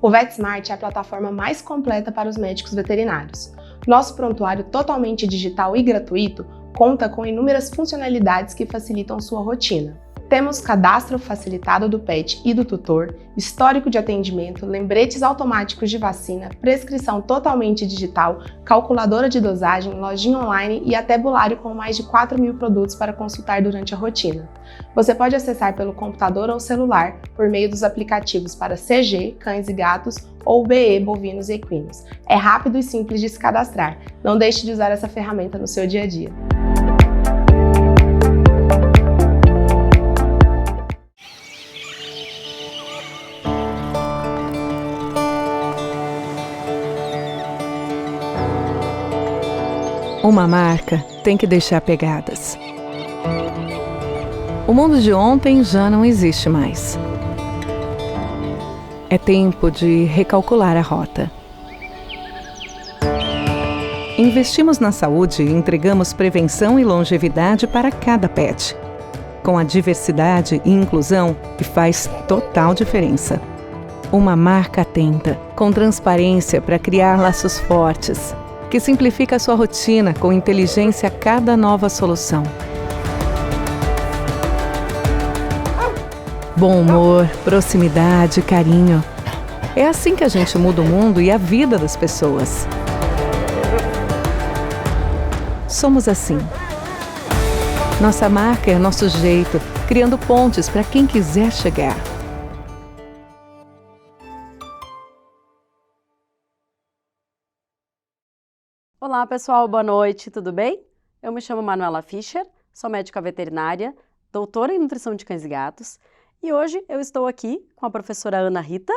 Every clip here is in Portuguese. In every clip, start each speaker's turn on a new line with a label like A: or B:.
A: O VetSmart é a plataforma mais completa para os médicos veterinários. Nosso prontuário totalmente digital e gratuito conta com inúmeras funcionalidades que facilitam sua rotina. Temos cadastro facilitado do pet e do tutor, histórico de atendimento, lembretes automáticos de vacina, prescrição totalmente digital, calculadora de dosagem, lojinha online e até bulário com mais de 4.000 produtos para consultar durante a rotina. Você pode acessar pelo computador ou celular por meio dos aplicativos para CG, cães e gatos ou BE, bovinos e equinos. É rápido e simples de se cadastrar. Não deixe de usar essa ferramenta no seu dia a dia.
B: Uma marca tem que deixar pegadas. O mundo de ontem já não existe mais. É tempo de recalcular a rota. Investimos na saúde e entregamos prevenção e longevidade para cada pet. Com a diversidade e inclusão que faz total diferença. Uma marca atenta, com transparência para criar laços fortes, que simplifica a sua rotina com inteligência a cada nova solução. Bom humor, proximidade, carinho. É assim que a gente muda o mundo e a vida das pessoas. Somos assim. Nossa marca é nosso jeito, criando pontes para quem quiser chegar.
C: Olá pessoal, boa noite, tudo bem? Eu me chamo Manuela Fischer, sou médica veterinária, doutora em nutrição de cães e gatos e hoje eu estou aqui com a professora Ana Rita.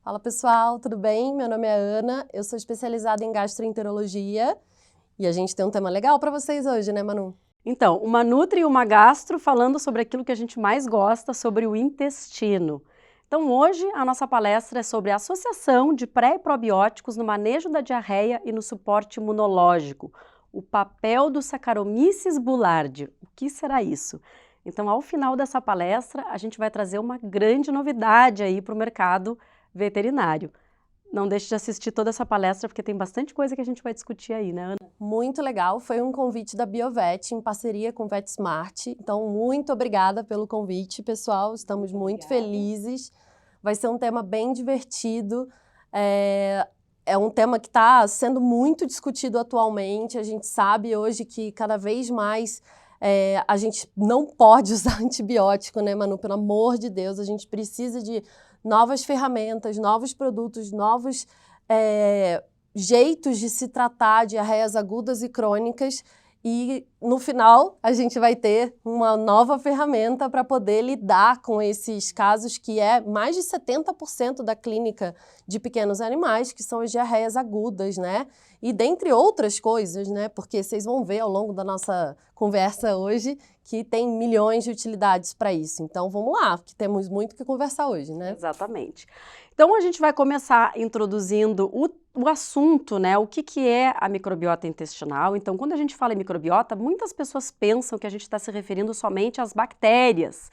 D: Fala pessoal, tudo bem? Meu nome é Ana, eu sou especializada em gastroenterologia e a gente tem um tema legal para vocês hoje, né Manu?
C: Então, uma nutri e uma gastro falando sobre aquilo que a gente mais gosta, sobre o intestino. Então hoje a nossa palestra é sobre a associação de pré e probióticos no manejo da diarreia e no suporte imunológico. O papel do Saccharomyces boulardii. O que será isso? Então ao final dessa palestra a gente vai trazer uma grande novidade aí para o mercado veterinário. Não deixe de assistir toda essa palestra porque tem bastante coisa que a gente vai discutir aí, né, Ana?
D: Muito legal, foi um convite da Biovet em parceria com o VetSmart. Então, muito obrigada pelo convite, pessoal. Estamos muito felizes. Vai ser um tema bem divertido. É um tema que está sendo muito discutido atualmente. A gente sabe hoje que cada vez mais a gente não pode usar antibiótico, né, Manu? Pelo amor de Deus, a gente precisa de novas ferramentas, novos produtos, novos jeitos de se tratar diarreias agudas e crônicas e no final a gente vai ter uma nova ferramenta para poder lidar com esses casos que é mais de 70% da clínica de pequenos animais, que são as diarreias agudas, né? E dentre outras coisas, né? Porque vocês vão ver ao longo da nossa conversa hoje que tem milhões de utilidades para isso. Então vamos lá, que temos muito que conversar hoje, né?
C: Exatamente. Então a gente vai começar introduzindo o assunto, né? O que é a microbiota intestinal. Então quando a gente fala em microbiota, muitas pessoas pensam que a gente está se referindo somente às bactérias.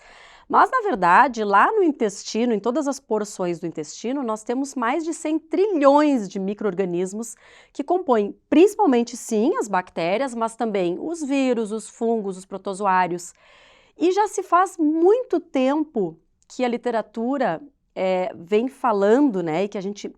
C: Mas, na verdade, lá no intestino, em todas as porções do intestino, nós temos mais de 100 trilhões de micro-organismos que compõem principalmente, sim, as bactérias, mas também os vírus, os fungos, os protozoários. E já se faz muito tempo que a literatura vem falando, né, e que a gente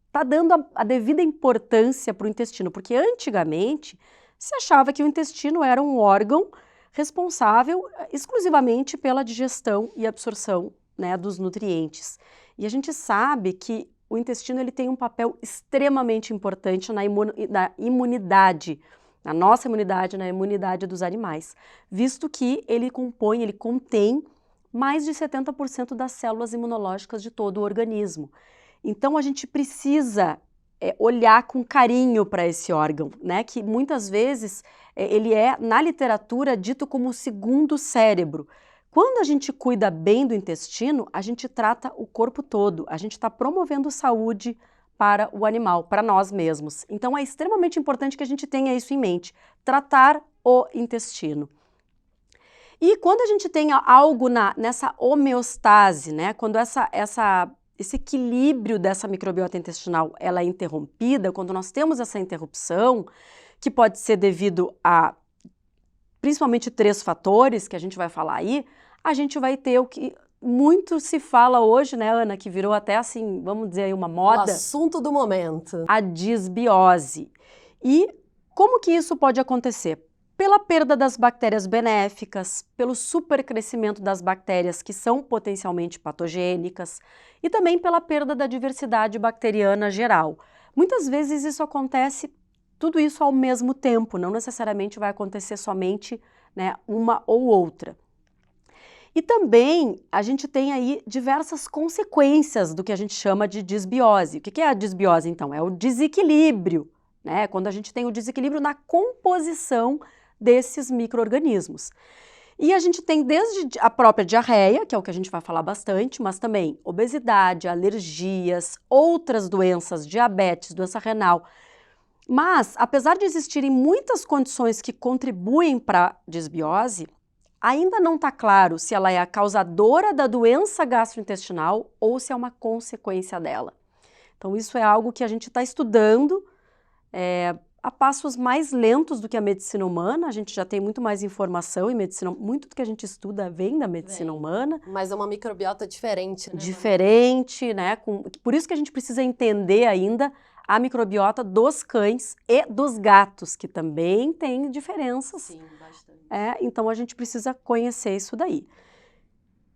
C: está dando a devida importância para o intestino, porque antigamente se achava que o intestino era um órgão responsável exclusivamente pela digestão e absorção, né, dos nutrientes. E a gente sabe que o intestino ele tem um papel extremamente importante na imunidade, na nossa imunidade, na imunidade dos animais, visto que ele contém mais de 70% das células imunológicas de todo o organismo. Então a gente precisa olhar com carinho para esse órgão, né, que muitas vezes ele é, na literatura, dito como o segundo cérebro. Quando a gente cuida bem do intestino, a gente trata o corpo todo, a gente está promovendo saúde para o animal, para nós mesmos. Então é extremamente importante que a gente tenha isso em mente, tratar o intestino. E quando a gente tem algo nessa homeostase, né, quando esse equilíbrio dessa microbiota intestinal ela é interrompida, quando nós temos essa interrupção, que pode ser devido a principalmente 3 fatores que a gente vai falar aí, a gente vai ter o que muito se fala hoje, né, Ana, que virou até assim, vamos dizer aí, uma moda.
D: O assunto do momento.
C: A disbiose. E como que isso pode acontecer? Pela perda das bactérias benéficas, pelo supercrescimento das bactérias que são potencialmente patogênicas e também pela perda da diversidade bacteriana geral. Muitas vezes isso acontece, tudo isso ao mesmo tempo, não necessariamente vai acontecer somente, né, uma ou outra. E também a gente tem aí diversas consequências do que a gente chama de disbiose. O que é a disbiose, então? É o desequilíbrio, né? Quando a gente tem o desequilíbrio na composição desses micro-organismos. E a gente tem desde a própria diarreia, que é o que a gente vai falar bastante, mas também obesidade, alergias, outras doenças, diabetes, doença renal. Mas, apesar de existirem muitas condições que contribuem para a disbiose, ainda não está claro se ela é a causadora da doença gastrointestinal ou se é uma consequência dela. Então, isso é algo que a gente está estudando a passos mais lentos do que a medicina humana. A gente já tem muito mais informação em medicina, muito do que a gente estuda vem da medicina humana.
D: Mas é uma microbiota diferente, né?
C: Diferente, né? Por isso que a gente precisa entender ainda a microbiota dos cães e dos gatos, que também tem diferenças.
D: Sim, bastante.
C: Então a gente precisa conhecer isso daí.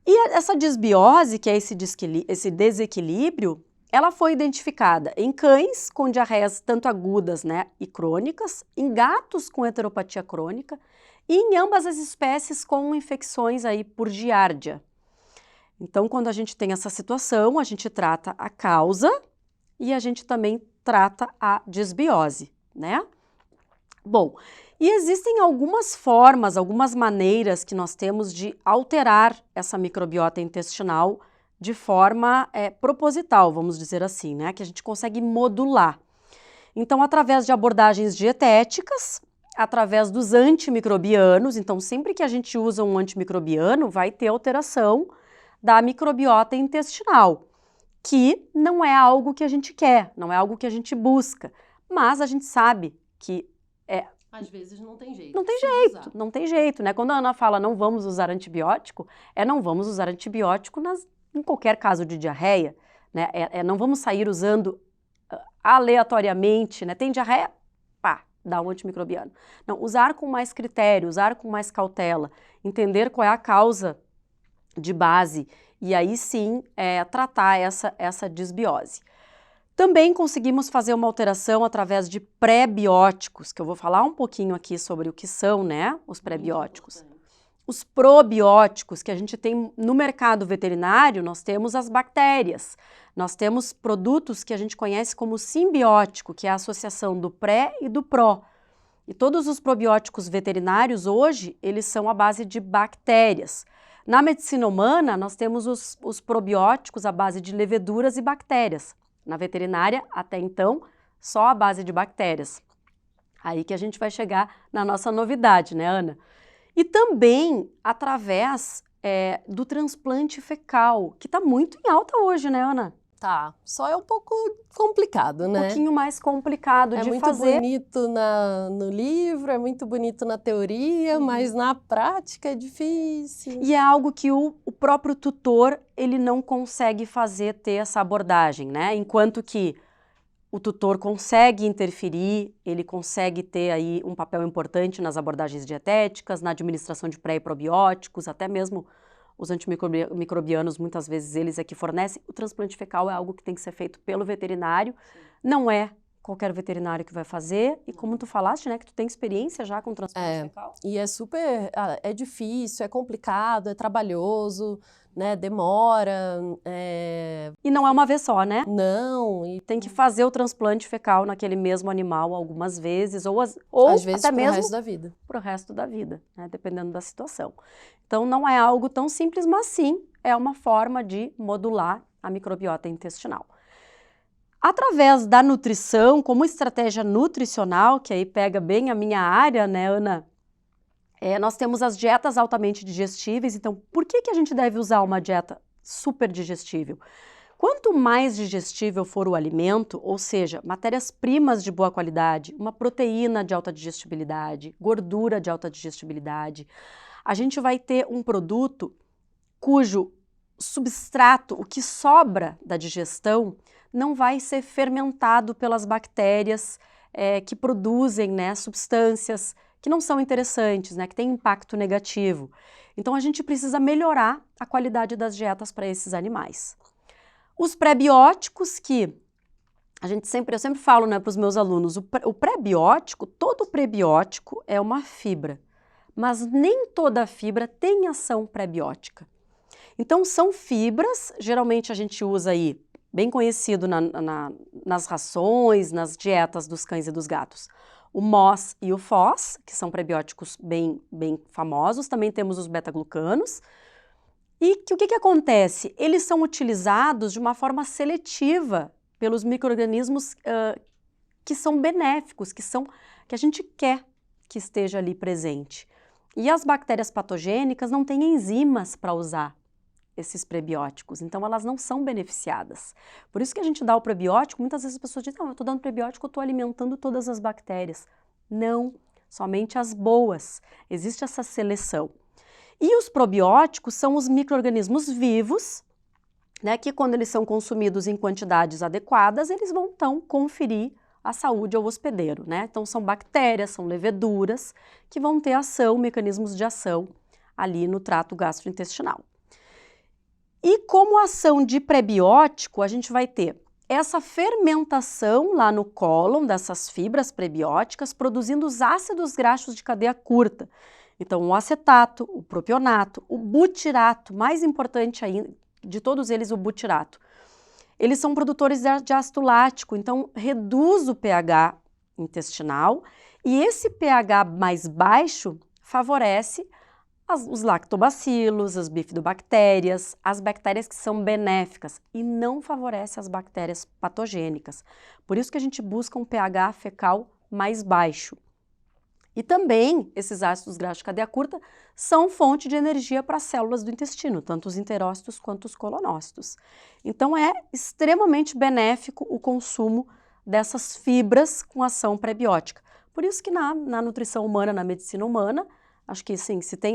C: E essa disbiose, que é esse desequilíbrio, ela foi identificada em cães com diarreias tanto agudas, né, e crônicas, em gatos com heteropatia crônica e em ambas as espécies com infecções aí por giardia. Então, quando a gente tem essa situação, a gente trata a causa e a gente também trata a disbiose, né? Bom, e existem algumas formas, algumas maneiras que nós temos de alterar essa microbiota intestinal de forma proposital, vamos dizer assim, né? Que a gente consegue modular. Então, através de abordagens dietéticas, através dos antimicrobianos, então sempre que a gente usa um antimicrobiano, vai ter alteração da microbiota intestinal, que não é algo que a gente quer, não é algo que a gente busca, mas a gente sabe que
D: às vezes não tem jeito.
C: Não tem jeito, não tem jeito, né? Quando a Ana fala não vamos usar antibiótico, não vamos usar antibiótico em qualquer caso de diarreia, né? Não vamos sair usando aleatoriamente, né? Tem diarreia? Pá, dá um antimicrobiano. Não, usar com mais critério, usar com mais cautela, entender qual é a causa de base e aí sim tratar essa disbiose. Também conseguimos fazer uma alteração através de pré-bióticos, que eu vou falar um pouquinho aqui sobre o que são, né, os pré-bióticos. Os probióticos que a gente tem no mercado veterinário, nós temos as bactérias. Nós temos produtos que a gente conhece como simbiótico, que é a associação do pré e do pró. E todos os probióticos veterinários hoje, eles são à base de bactérias. Na medicina humana, nós temos os probióticos à base de leveduras e bactérias. Na veterinária, até então, só a base de bactérias. Aí que a gente vai chegar na nossa novidade, né, Ana? E também através do transplante fecal, que está muito em alta hoje, né, Ana?
D: Tá, só é um pouco complicado, né?
C: Um pouquinho mais complicado de fazer.
D: É muito bonito no livro, é muito bonito na teoria, mas na prática é difícil.
C: E é algo que o próprio tutor, ele não consegue ter essa abordagem, né? Enquanto que o tutor consegue interferir, ele consegue ter aí um papel importante nas abordagens dietéticas, na administração de pré e probióticos, até mesmo os antimicrobianos, muitas vezes eles é que fornecem. O transplante fecal é algo que tem que ser feito pelo veterinário, não é qualquer veterinário que vai fazer, e como tu falaste, né, que tu tem experiência já com transplante fecal.
D: E é difícil, é complicado, é trabalhoso, né, demora.
C: E não é uma vez só, né?
D: Não.
C: E tem que fazer o transplante fecal naquele mesmo animal algumas vezes, ou às vezes até mesmo
D: pro resto da vida.
C: Pro resto da vida, né, dependendo da situação. Então não é algo tão simples, mas sim é uma forma de modular a microbiota intestinal. Através da nutrição, como estratégia nutricional, que aí pega bem a minha área, né, Ana? Nós temos as dietas altamente digestíveis. Então, por que a gente deve usar uma dieta super digestível? Quanto mais digestível for o alimento, ou seja, matérias-primas de boa qualidade, uma proteína de alta digestibilidade, gordura de alta digestibilidade, a gente vai ter um produto cujo substrato, o que sobra da digestão, não vai ser fermentado pelas bactérias que produzem, né, substâncias que não são interessantes, né, que têm impacto negativo. Então a gente precisa melhorar a qualidade das dietas para esses animais. Os pré-bióticos que eu sempre falo, né, para os meus alunos, o pré-biótico, todo pré-biótico é uma fibra, mas nem toda fibra tem ação pré-biótica. Então são fibras, geralmente a gente usa aí, bem conhecido nas rações, nas dietas dos cães e dos gatos, o MOS e o FOS, que são prebióticos bem famosos. Também temos os beta-glucanos. E o que acontece? Eles são utilizados de uma forma seletiva pelos micro-organismos que são benéficos, que a gente quer que esteja ali presente. E as bactérias patogênicas não têm enzimas para usar esses prebióticos, então elas não são beneficiadas. Por isso que a gente dá o prebiótico, muitas vezes as pessoas dizem, não, eu estou dando prebiótico, eu estou alimentando todas as bactérias. Não, somente as boas. Existe essa seleção. E os probióticos são os micro-organismos vivos, né, que quando eles são consumidos em quantidades adequadas, eles vão então conferir a saúde ao hospedeiro, né? Então são bactérias, são leveduras que vão ter ação, mecanismos de ação ali no trato gastrointestinal. E como ação de prebiótico, a gente vai ter essa fermentação lá no cólon dessas fibras prebióticas, produzindo os ácidos graxos de cadeia curta. Então, o acetato, o propionato, o butirato, mais importante ainda, de todos eles, o butirato. Eles são produtores de ácido lático, então reduz o pH intestinal e esse pH mais baixo favorece os lactobacilos, as bifidobactérias, as bactérias que são benéficas e não favorece as bactérias patogênicas. Por isso que a gente busca um pH fecal mais baixo. E também esses ácidos graxos de cadeia curta são fonte de energia para as células do intestino, tanto os enterócitos quanto os colonócitos. Então é extremamente benéfico o consumo dessas fibras com ação prebiótica. Por isso que na nutrição humana, na medicina humana, acho que sim, se tem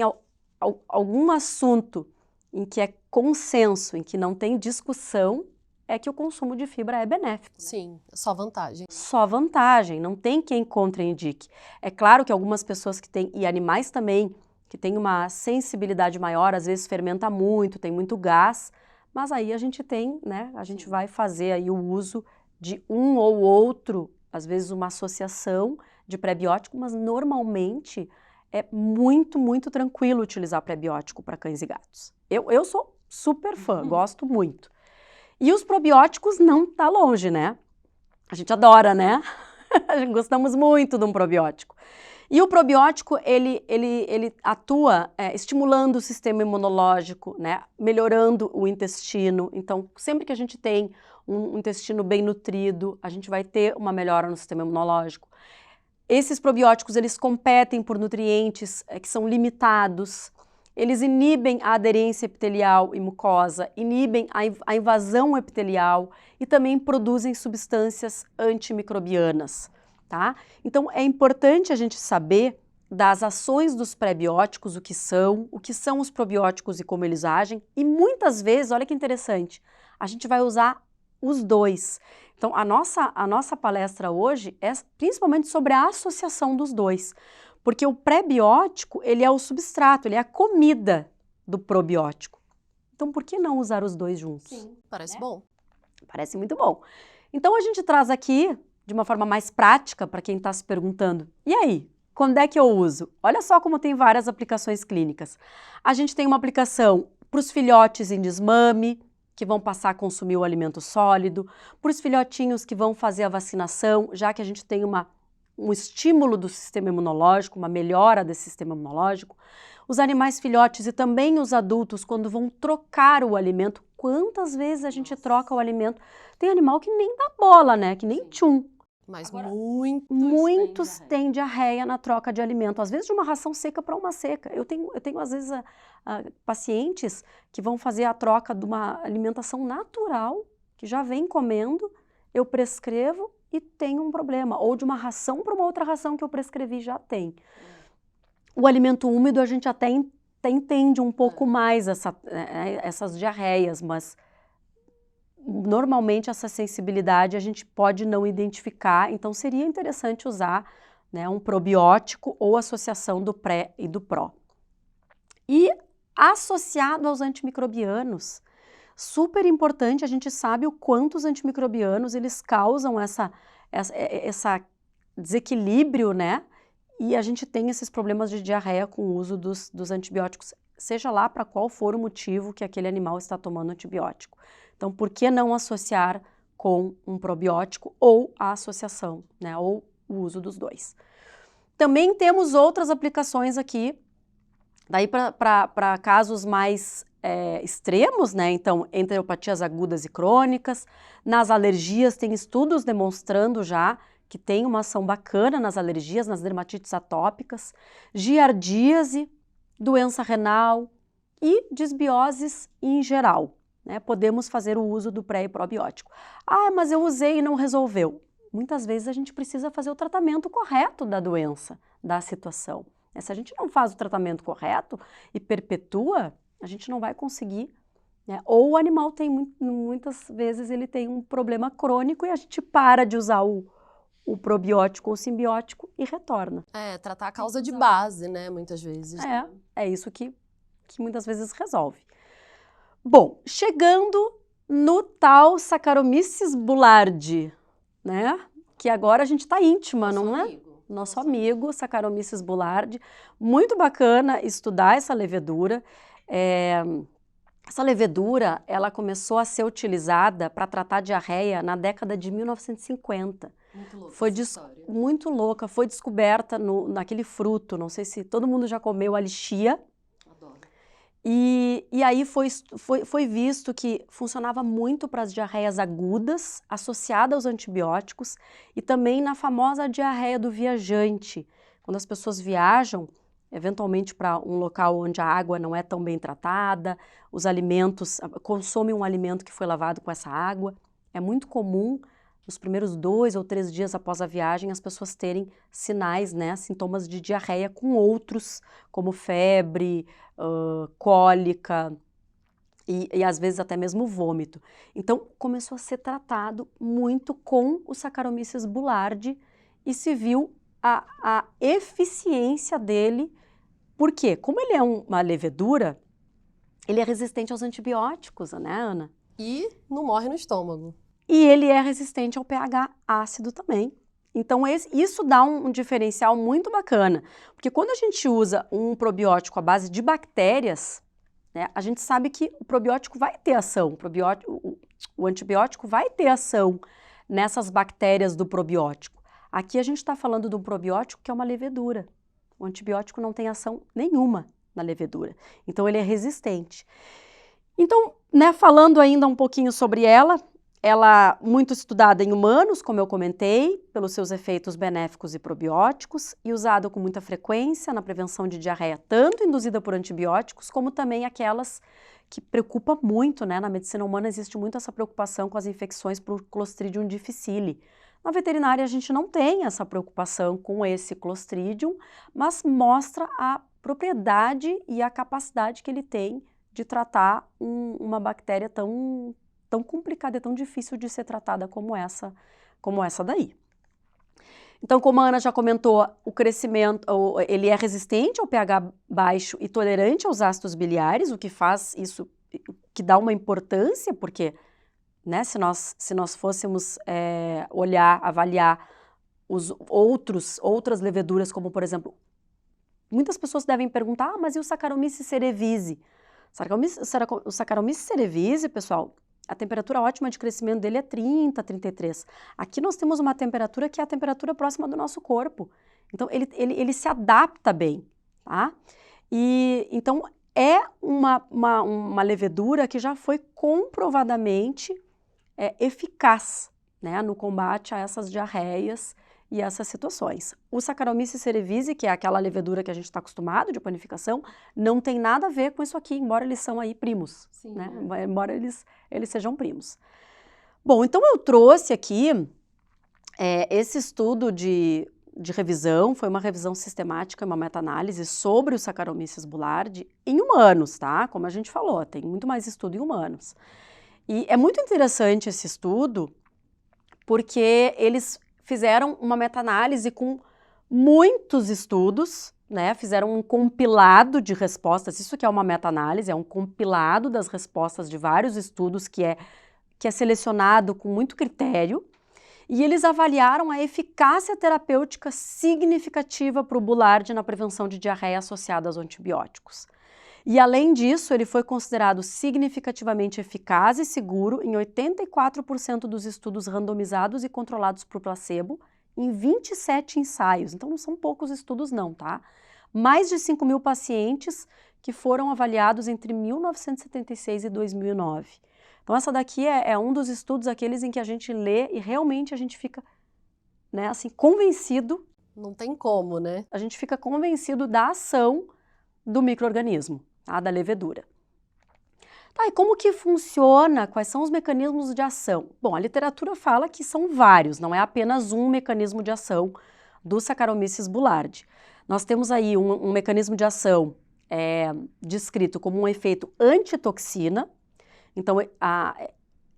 C: algum assunto em que é consenso, em que não tem discussão, é que o consumo de fibra é benéfico.
D: Sim, só vantagem.
C: Só vantagem, não tem quem contraindique. É claro que algumas pessoas que têm, e animais também, que têm uma sensibilidade maior, às vezes fermenta muito, tem muito gás, mas aí a gente tem, né, a gente vai fazer aí o uso de um ou outro, às vezes uma associação de prebiótico, mas normalmente é muito tranquilo utilizar prebiótico para cães e gatos. Eu sou super fã, gosto muito. E os probióticos não tá longe, né? A gente adora, né? Gostamos muito de um probiótico. E o probiótico, ele atua estimulando o sistema imunológico, né? Melhorando o intestino. Então, sempre que a gente tem um intestino bem nutrido, a gente vai ter uma melhora no sistema imunológico. Esses probióticos, eles competem por nutrientes que são limitados. Eles inibem a aderência epitelial e mucosa, inibem a invasão epitelial e também produzem substâncias antimicrobianas, tá? Então, é importante a gente saber das ações dos prebióticos, o que são os probióticos e como eles agem. E muitas vezes, olha que interessante, a gente vai usar os dois. Então, a nossa palestra hoje é principalmente sobre a associação dos dois. Porque o pré-biótico, ele é o substrato, ele é a comida do probiótico. Então, por que não usar os dois juntos?
D: Sim, parece bom.
C: Parece muito bom. Então, a gente traz aqui, de uma forma mais prática, para quem está se perguntando, e aí, quando é que eu uso? Olha só como tem várias aplicações clínicas. A gente tem uma aplicação para os filhotes em desmame, que vão passar a consumir o alimento sólido, para os filhotinhos que vão fazer a vacinação, já que a gente tem um estímulo do sistema imunológico, uma melhora desse sistema imunológico. Os animais filhotes e também os adultos, quando vão trocar o alimento, quantas vezes a gente troca o alimento? Tem animal que nem dá bola, né? Que nem tchum.
D: Mas
C: Agora,
D: muitos
C: muitos têm diarreia na troca de alimento, às vezes de uma ração seca para uma seca. Eu tenho às vezes, pacientes que vão fazer a troca de uma alimentação natural, que já vem comendo, eu prescrevo e tem um problema. Ou de uma ração para uma outra ração que eu prescrevi já tem. O alimento úmido a gente até entende um pouco mais essas diarreias, mas normalmente essa sensibilidade a gente pode não identificar, então seria interessante usar, né, um probiótico ou associação do pré e do pró. E associado aos antimicrobianos, super importante, a gente sabe o quanto os antimicrobianos eles causam essa desequilíbrio, né? E a gente tem esses problemas de diarreia com o uso dos antibióticos, seja lá para qual for o motivo que aquele animal está tomando antibiótico. Então, por que não associar com um probiótico ou a associação, né? Ou o uso dos dois. Também temos outras aplicações aqui, daí para casos mais extremos, né? Então, enteropatias agudas e crônicas. Nas alergias, tem estudos demonstrando já que tem uma ação bacana nas alergias, nas dermatites atópicas, giardíase, doença renal e disbioses em geral. Né? Podemos fazer o uso do pré e probiótico. Ah, mas eu usei e não resolveu. Muitas vezes a gente precisa fazer o tratamento correto da doença, da situação. Se a gente não faz o tratamento correto e perpetua, a gente não vai conseguir. Né? Ou o animal tem, muitas vezes, ele tem um problema crônico e a gente para de usar o probiótico ou simbiótico e retorna.
D: Tratar a causa de base, né, muitas vezes.
C: É isso que muitas vezes resolve. Bom, chegando no tal Saccharomyces boulardii, né, que agora a gente está íntima, não é? Nosso amigo Saccharomyces boulardii, muito bacana estudar essa levedura. Essa levedura, ela começou a ser utilizada para tratar diarreia na década de 1950.
D: Muito louca
C: Foi
D: essa história.
C: muito louca, foi descoberta naquele fruto, não sei se todo mundo já comeu a lichia.
D: Adoro.
C: E aí foi visto que funcionava muito para as diarreias agudas, associada aos antibióticos, e também na famosa diarreia do viajante. Quando as pessoas viajam, eventualmente para um local onde a água não é tão bem tratada, os alimentos, consomem um alimento que foi lavado com essa água. É muito comum, nos primeiros 2 ou 3 dias após a viagem, as pessoas terem sinais, né, sintomas de diarreia com outros, como febre, cólica e às vezes até mesmo vômito. Então, começou a ser tratado muito com o Saccharomyces boulardii e se viu a eficiência dele. Por quê? Como ele é uma levedura, ele é resistente aos antibióticos, né, Ana?
D: E não morre no estômago.
C: E ele é resistente ao pH ácido também. Então, isso dá um diferencial muito bacana, porque quando a gente usa um probiótico à base de bactérias, né, a gente sabe que o probiótico vai ter ação, o antibiótico vai ter ação nessas bactérias do probiótico. Aqui a gente está falando de um probiótico que é uma levedura. O antibiótico não tem ação nenhuma na levedura, então ele é resistente. Então, né, falando ainda um pouquinho sobre ela muito estudada em humanos, como eu comentei, pelos seus efeitos benéficos e probióticos, e usada com muita frequência na prevenção de diarreia, tanto induzida por antibióticos, como também aquelas que preocupa muito, né? Na medicina humana existe muito essa preocupação com as infecções por Clostridium difficile. Na veterinária a gente não tem essa preocupação com esse Clostridium, mas mostra a propriedade e a capacidade que ele tem de tratar uma bactéria tão complicada, é tão difícil de ser tratada como essa daí. Então, como a Ana já comentou, o crescimento, ele é resistente ao pH baixo e tolerante aos ácidos biliares, o que faz isso, que dá uma importância, porque, né, se nós fôssemos avaliar outras leveduras, como por exemplo, muitas pessoas devem perguntar, mas e o Saccharomyces cerevisiae? O Saccharomyces cerevisiae, pessoal, a temperatura ótima de crescimento dele é 30, 33. Aqui nós temos uma temperatura que é a temperatura próxima do nosso corpo. Então, ele se adapta bem, tá? E, então, é uma levedura que já foi comprovadamente eficaz né, no combate a essas diarreias e essas situações. O Saccharomyces cerevisiae, que é aquela levedura que a gente está acostumado de panificação, não tem nada a ver com isso aqui, embora eles são aí primos,
D: Sim,
C: né? Embora eles sejam primos. Bom, então eu trouxe aqui esse estudo de revisão, foi uma revisão sistemática, uma meta-análise sobre o Saccharomyces boulardii em humanos, tá? Como a gente falou, tem muito mais estudo em humanos. E é muito interessante esse estudo, porque eles fizeram uma meta-análise com muitos estudos, né? Fizeram um compilado de respostas, isso que é uma meta-análise, é um compilado das respostas de vários estudos que é selecionado com muito critério, e eles avaliaram a eficácia terapêutica significativa para o Boulardii na prevenção de diarreia associada aos antibióticos. E, além disso, ele foi considerado significativamente eficaz e seguro em 84% dos estudos randomizados e controlados por placebo, em 27 ensaios. Então, não são poucos estudos não, tá? Mais de 5.000 pacientes que foram avaliados entre 1976 e 2009. Então, essa daqui é um dos estudos, aqueles em que a gente lê e realmente a gente fica, né, assim, convencido.
D: Não tem como, né?
C: A gente fica convencido da ação do micro-organismo, tá, da levedura. Tá, e como que funciona? Quais são os mecanismos de ação? Bom, a literatura fala que são vários, não é apenas um mecanismo de ação do Saccharomyces boulardii. Nós temos aí um mecanismo de ação descrito como um efeito antitoxina. Então,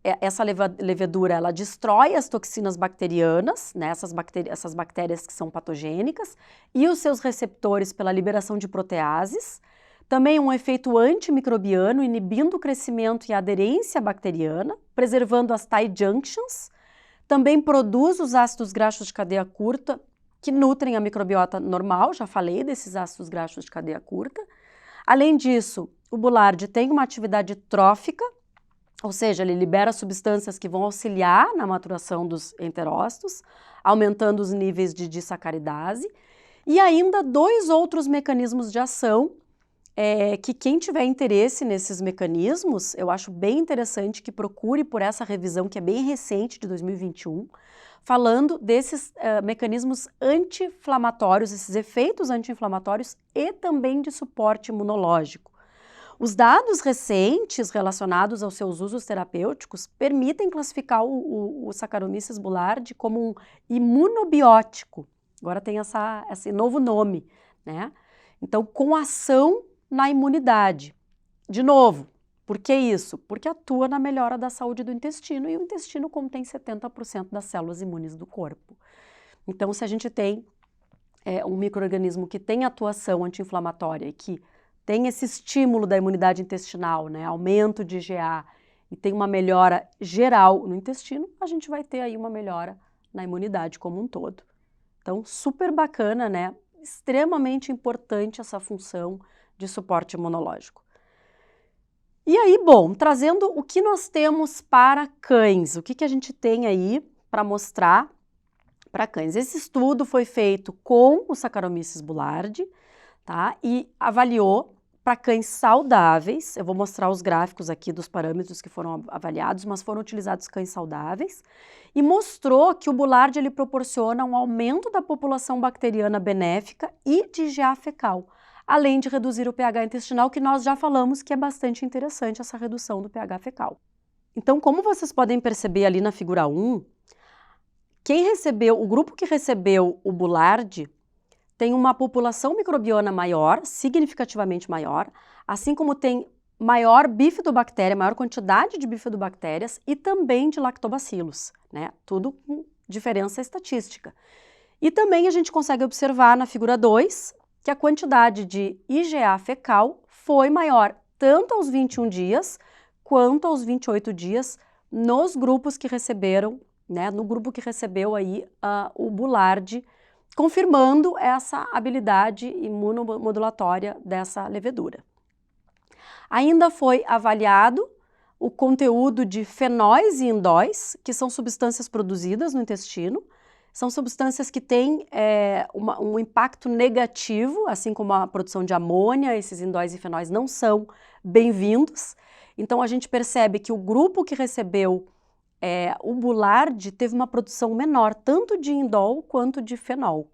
C: essa levedura, ela destrói as toxinas bacterianas, né, essas bactérias que são patogênicas, e os seus receptores pela liberação de proteases. Também um efeito antimicrobiano, inibindo o crescimento e a aderência bacteriana, preservando as tight junctions. Também produz os ácidos graxos de cadeia curta, que nutrem a microbiota normal, já falei desses ácidos graxos de cadeia curta. Além disso, o Boulardii tem uma atividade trófica, ou seja, ele libera substâncias que vão auxiliar na maturação dos enterócitos, aumentando os níveis de disacaridase, e ainda 2 outros mecanismos de ação, que quem tiver interesse nesses mecanismos, eu acho bem interessante que procure por essa revisão, que é bem recente, de 2021, falando desses mecanismos anti-inflamatórios, esses efeitos anti-inflamatórios e também de suporte imunológico. Os dados recentes relacionados aos seus usos terapêuticos permitem classificar o Saccharomyces boulardii como um imunobiótico. Agora tem esse novo nome, né? Então, com ação na imunidade. De novo, por que isso? Porque atua na melhora da saúde do intestino, e o intestino contém 70% das células imunes do corpo. Então, se a gente tem um micro-organismo que tem atuação anti-inflamatória e que tem esse estímulo da imunidade intestinal, né, aumento de IgA, e tem uma melhora geral no intestino, a gente vai ter aí uma melhora na imunidade como um todo. Então, super bacana, né? Extremamente importante essa função de suporte imunológico. E aí, bom, trazendo o que nós temos para cães, o que a gente tem aí para mostrar para cães. Esse estudo foi feito com o Saccharomyces boulardii, tá? E avaliou para cães saudáveis. Eu vou mostrar os gráficos aqui dos parâmetros que foram avaliados, mas foram utilizados cães saudáveis, e mostrou que o Boulardii ele proporciona um aumento da população bacteriana benéfica e de IgA fecal, além de reduzir o pH intestinal, que nós já falamos que é bastante interessante essa redução do pH fecal. Então, como vocês podem perceber ali na figura 1, o grupo que recebeu o Boulardii tem uma população microbiana maior, significativamente maior, assim como tem maior bifidobactéria, maior quantidade de bifidobactérias e também de lactobacilos, né? Tudo com diferença estatística. E também a gente consegue observar na figura 2 que a quantidade de IgA fecal foi maior tanto aos 21 dias quanto aos 28 dias nos grupos que receberam, né? No grupo que recebeu aí o Boulardii, confirmando essa habilidade imunomodulatória dessa levedura. Ainda foi avaliado o conteúdo de fenóis e indóis, que são substâncias produzidas no intestino. São substâncias que têm um impacto negativo, assim como a produção de amônia. Esses indóis e fenóis não são bem-vindos. Então, a gente percebe que o grupo que recebeu o Boulard teve uma produção menor, tanto de indol quanto de fenol.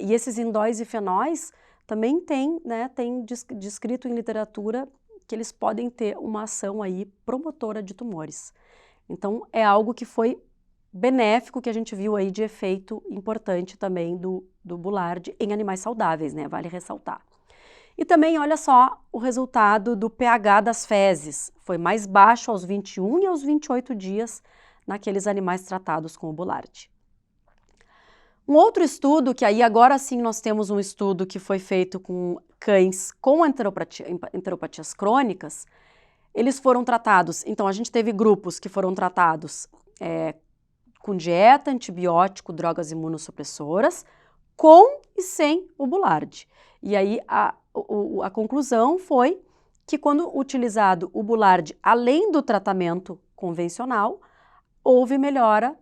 C: E esses indóis e fenóis também tem descrito em literatura que eles podem ter uma ação aí promotora de tumores. Então, é algo que foi benéfico, que a gente viu aí de efeito importante também do Boulard em animais saudáveis, né? Vale ressaltar. E também, olha só, o resultado do pH das fezes. Foi mais baixo aos 21 e aos 28 dias naqueles animais tratados com o Boulard. Um outro estudo, que aí agora sim nós temos um estudo que foi feito com cães com enteropatias crônicas, eles foram tratados, então a gente teve grupos que foram tratados com dieta, antibiótico, drogas imunossupressoras, com e sem o Boulard. E aí a conclusão foi que quando utilizado o Boulard além do tratamento convencional, houve melhora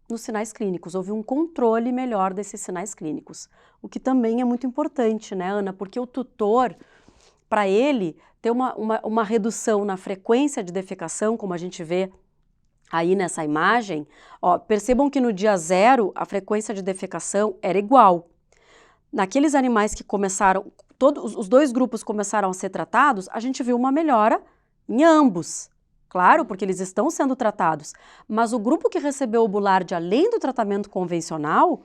C: nos sinais clínicos, houve um controle melhor desses sinais clínicos. O que também é muito importante, né, Ana? Porque o tutor, para ele ter uma redução na frequência de defecação, como a gente vê aí nessa imagem, percebam que no dia 0 a frequência de defecação era igual. Naqueles animais que começaram, os dois grupos começaram a ser tratados, a gente viu uma melhora em ambos. Claro, porque eles estão sendo tratados, mas o grupo que recebeu o Boulard além do tratamento convencional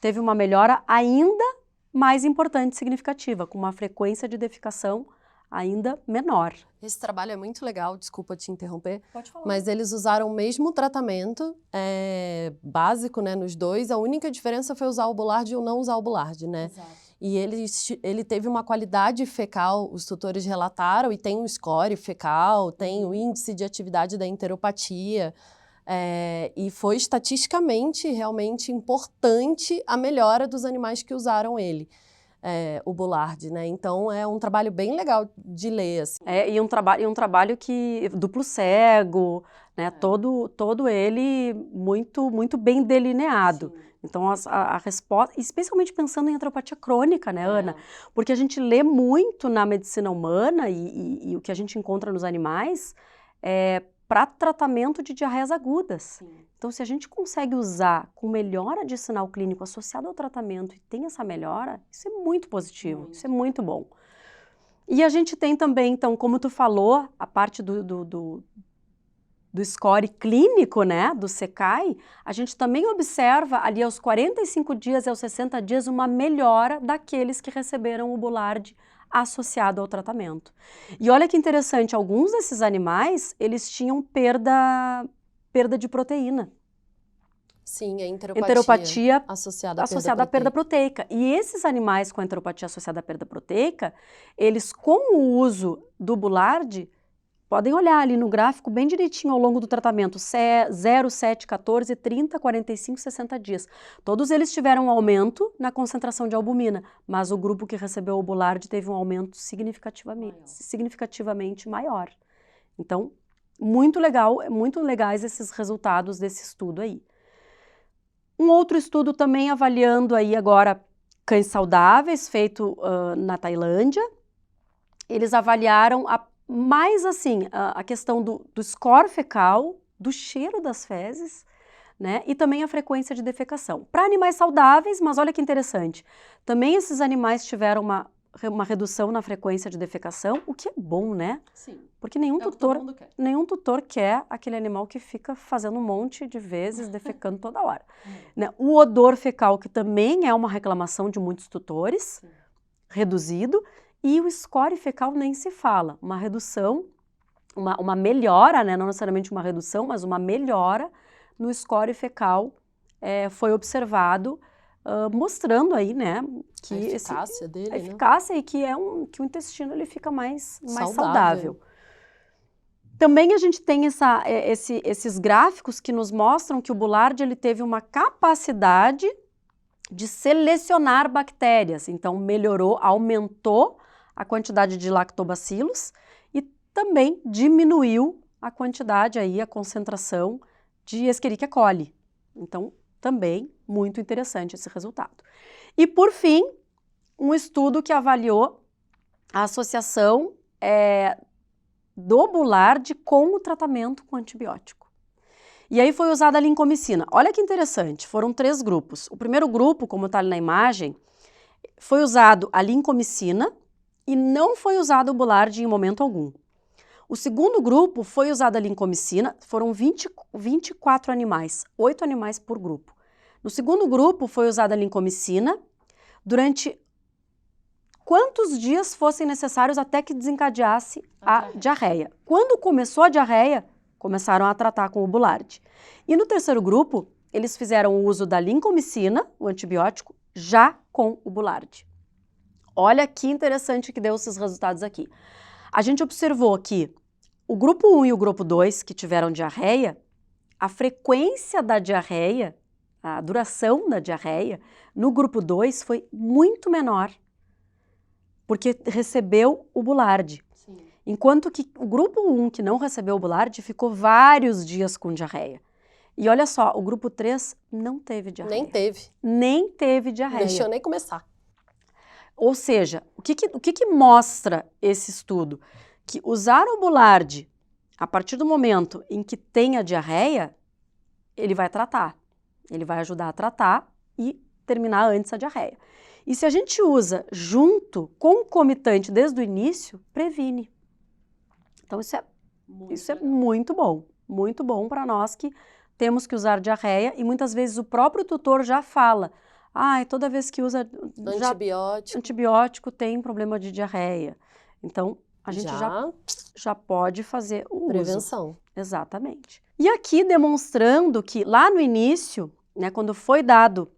C: teve uma melhora ainda mais importante e significativa, com uma frequência de defecação ainda menor.
D: Esse trabalho é muito legal, desculpa te interromper.
C: Pode falar.
D: Mas eles usaram o mesmo tratamento básico, né, nos dois. A única diferença foi usar o Boulard ou não usar o Boulard, né?
C: Exato.
D: E ele teve uma qualidade fecal, os tutores relataram, e tem um score fecal, tem o índice de atividade da enteropatia, e foi estatisticamente realmente importante a melhora dos animais que usaram ele, o Boulard, né? Então é um trabalho bem legal de ler, assim.
C: E um trabalho que duplo cego, né? Todo ele muito bem delineado. Sim. Então, a resposta, especialmente pensando em enteropatia crônica, né, Ana? Porque a gente lê muito na medicina humana e o que a gente encontra nos animais para tratamento de diarreias agudas. Sim. Então, se a gente consegue usar com melhora de sinal clínico associado ao tratamento e tem essa melhora, isso é muito positivo, isso é muito bom. E a gente tem também, então, como tu falou, a parte do score clínico, né, do SECAI, a gente também observa ali aos 45 dias e aos 60 dias uma melhora daqueles que receberam o Boulard associado ao tratamento. E olha que interessante, alguns desses animais, eles tinham perda de proteína.
D: Sim, a enteropatia associada
C: à perda proteica. E esses animais com enteropatia associada à perda proteica, eles com o uso do Boulard, podem olhar ali no gráfico bem direitinho ao longo do tratamento, 0, 7, 14, 30, 45, 60 dias. Todos eles tiveram um aumento na concentração de albumina, mas o grupo que recebeu o Boulard teve um aumento significativamente maior. Então, muito legais esses resultados desse estudo aí. Um outro estudo também avaliando aí agora cães saudáveis, feito na Tailândia. Eles avaliaram mais assim, a questão do score fecal, do cheiro das fezes, né? E também a frequência de defecação. Para animais saudáveis, mas olha que interessante, também esses animais tiveram uma redução na frequência de defecação, o que é bom, né?
D: Sim.
C: Porque nenhum tutor quer aquele animal que fica fazendo um monte de vezes, defecando toda hora. Né? O odor fecal, que também é uma reclamação de muitos tutores, reduzido. E o score fecal nem se fala, uma redução, uma melhora, né? Não necessariamente uma redução, mas uma melhora no score fecal foi observado, mostrando aí, né, que
D: a eficácia dele,
C: a eficácia, né? E que que o intestino ele fica mais saudável. Também a gente tem esses gráficos que nos mostram que o Boulard ele teve uma capacidade de selecionar bactérias, então aumentou a quantidade de lactobacilos e também diminuiu a quantidade aí, a concentração de Escherichia coli. Então, também muito interessante esse resultado. E, por fim, um estudo que avaliou a associação do Boulard com o tratamento com antibiótico. E aí foi usada a lincomicina. Olha que interessante, foram 3 grupos. O primeiro grupo, como está ali na imagem, foi usado a lincomicina e não foi usado o Boulard em momento algum. O segundo grupo foi usada a lincomicina, foram 24 animais, 8 animais por grupo. No segundo grupo foi usada a lincomicina durante quantos dias fossem necessários até que desencadeasse a diarreia. Quando começou a diarreia, começaram a tratar com o Boulard. E no terceiro grupo, eles fizeram o uso da lincomicina, o antibiótico, já com o Boulard. Olha que interessante que deu esses resultados aqui. A gente observou que o grupo 1 e o grupo 2, que tiveram diarreia, a frequência da diarreia, a duração da diarreia, no grupo 2 foi muito menor, porque recebeu o Boulard. Sim. Enquanto que o grupo 1, que não recebeu o Boulard, ficou vários dias com diarreia. E olha só, o grupo 3 não teve diarreia. Nem teve diarreia.
D: Deixou nem começar.
C: Ou seja, o que mostra esse estudo? Que usar o Boulard, a partir do momento em que tem a diarreia, ele vai tratar. Ele vai ajudar a tratar e terminar antes a diarreia. E se a gente usa junto, concomitante desde o início, previne. Então isso é muito bom para nós que temos que usar diarreia e muitas vezes o próprio tutor já fala, toda vez que usa antibiótico tem problema de diarreia. Então a gente já pode fazer o
D: prevenção.
C: Uso. Exatamente. E aqui demonstrando que lá no início, né, quando foi dado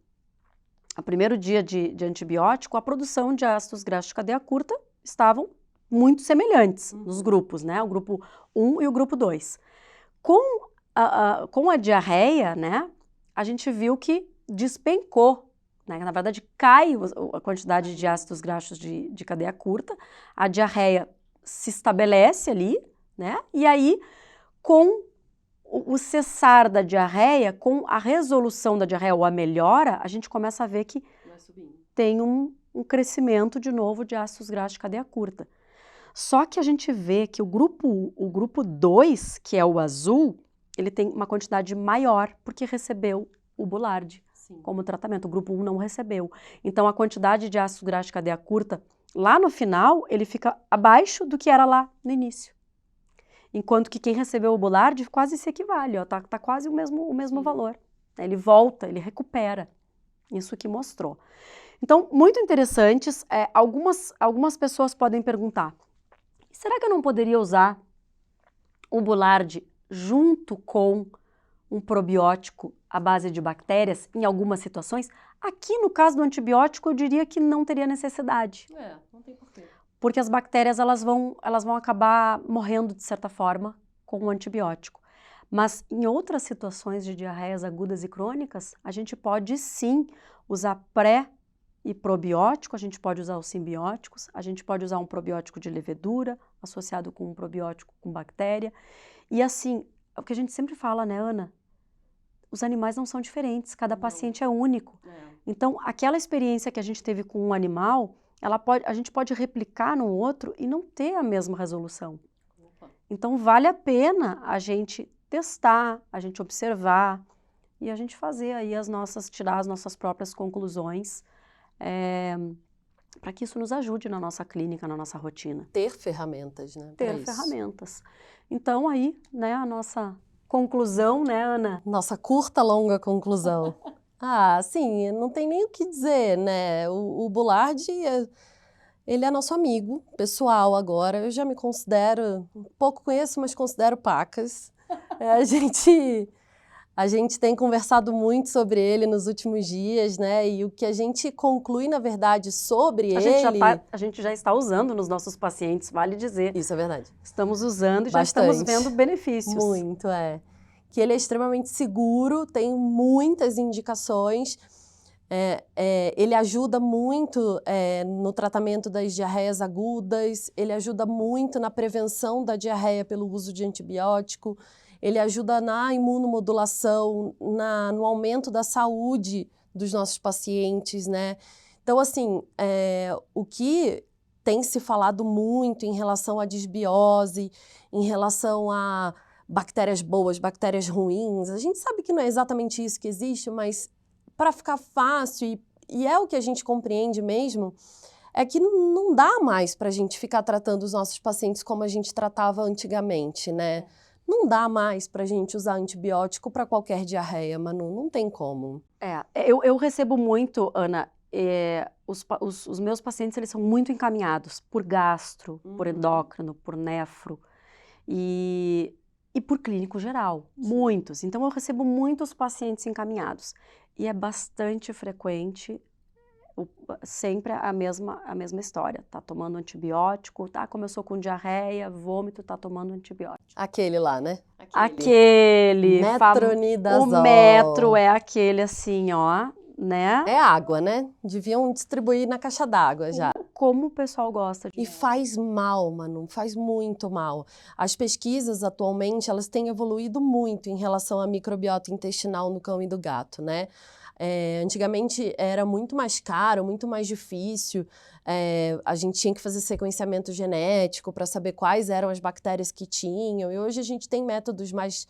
C: o primeiro dia de antibiótico, a produção de ácidos graxos de cadeia curta estavam muito semelhantes nos grupos, né? O grupo 1 e o grupo 2. Com a diarreia, né, a gente viu que despencou, né? Na verdade, cai a quantidade de ácidos graxos de cadeia curta, a diarreia se estabelece ali, né? E aí, com o cessar da diarreia, com a resolução da diarreia ou a melhora, a gente começa a ver que tem um crescimento de novo de ácidos graxos de cadeia curta. Só que a gente vê que o grupo 2, que é o azul, ele tem uma quantidade maior porque recebeu o Boulard como tratamento. O grupo 1 não recebeu. Então, a quantidade de ácido graxo de cadeia curta, lá no final, ele fica abaixo do que era lá no início. Enquanto que quem recebeu o Boulard quase se equivale, ó, tá quase o mesmo valor. Ele volta, ele recupera. Isso que mostrou. Então, muito interessantes. Algumas pessoas podem perguntar, será que eu não poderia usar o Boulard junto com um probiótico à base de bactérias em algumas situações? Aqui, no caso do antibiótico, eu diria que não teria necessidade.
D: Não tem porquê.
C: Porque as bactérias elas vão acabar morrendo, de certa forma, com o antibiótico. Mas em outras situações de diarreias agudas e crônicas, a gente pode sim usar pré e probiótico, a gente pode usar os simbióticos, a gente pode usar um probiótico de levedura associado com um probiótico com bactéria. E assim, o que a gente sempre fala, né, Ana? Os animais não são diferentes, cada paciente é único. Então, aquela experiência que a gente teve com um animal, a gente pode replicar no outro e não ter a mesma resolução. Então, vale a pena a gente testar, a gente observar e a gente fazer aí tirar as nossas próprias conclusões, para que isso nos ajude na nossa clínica, na nossa rotina.
D: Ter ferramentas, né?
C: Ter ferramentas. Então, aí, né, a nossa conclusão, né, Ana?
D: Nossa curta, longa conclusão. Sim, não tem nem o que dizer, né? O Boulard, ele é nosso amigo pessoal agora. Eu já me considero, pouco conheço, mas considero pacas. A gente tem conversado muito sobre ele nos últimos dias, né? E o que a gente conclui, na verdade, sobre ele...
C: A gente já está usando nos nossos pacientes, vale dizer.
D: Isso é verdade.
C: Estamos usando e
D: Bastante.
C: Já estamos vendo benefícios.
D: Muito, que ele é extremamente seguro, tem muitas indicações, ele ajuda muito no tratamento das diarreias agudas, ele ajuda muito na prevenção da diarreia pelo uso de antibiótico, ele ajuda na imunomodulação, no aumento da saúde dos nossos pacientes, né? Então, assim, o que tem se falado muito em relação à disbiose, em relação a bactérias boas, bactérias ruins. A gente sabe que não é exatamente isso que existe, mas para ficar fácil, e é o que a gente compreende mesmo, é que não dá mais para a gente ficar tratando os nossos pacientes como a gente tratava antigamente, né? Não dá mais para a gente usar antibiótico para qualquer diarreia, Manu, não tem como.
C: Eu recebo muito, Ana, os meus pacientes, eles são muito encaminhados por gastro, por endócrino, por nefro e por clínico geral, muitos. Então eu recebo muitos pacientes encaminhados e é bastante frequente, sempre a mesma história, tá tomando antibiótico, tá, começou com diarreia, vômito, tá tomando antibiótico.
D: Aquele lá, né?
C: Aquele.
D: Metronidazol.
C: O metro é aquele assim, ó, né?
D: É água, né? Deviam distribuir na caixa d'água já.
C: Como o pessoal gosta de...
D: E faz mal, Manu, faz muito mal. As pesquisas atualmente, elas têm evoluído muito em relação à microbiota intestinal no cão e do gato, né? Antigamente era muito mais caro, muito mais difícil, a gente tinha que fazer sequenciamento genético para saber quais eram as bactérias que tinham, e hoje a gente tem métodos mais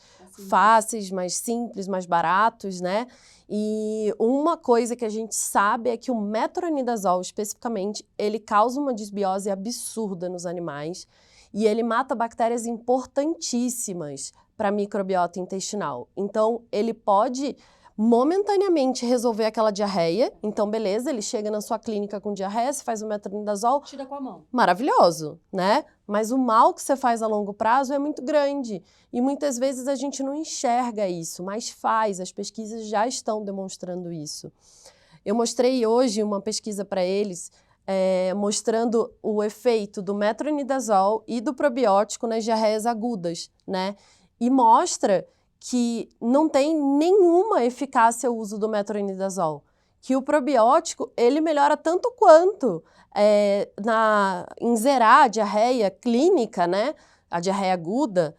D: fáceis, mais simples, mais baratos, né? E uma coisa que a gente sabe é que o metronidazol, especificamente, ele causa uma disbiose absurda nos animais e ele mata bactérias importantíssimas para a microbiota intestinal. Então, ele pode momentaneamente resolver aquela diarreia. Então, beleza, ele chega na sua clínica com diarreia, você faz o metronidazol.
C: Tira com a mão.
D: Maravilhoso, né? Mas o mal que você faz a longo prazo é muito grande. E muitas vezes a gente não enxerga isso, mas faz. As pesquisas já estão demonstrando isso. Eu mostrei hoje uma pesquisa para eles, mostrando o efeito do metronidazol e do probiótico nas diarreias agudas, né? E mostra que não tem nenhuma eficácia o uso do metronidazol, que o probiótico, ele melhora tanto quanto em zerar a diarreia clínica, né, a diarreia aguda,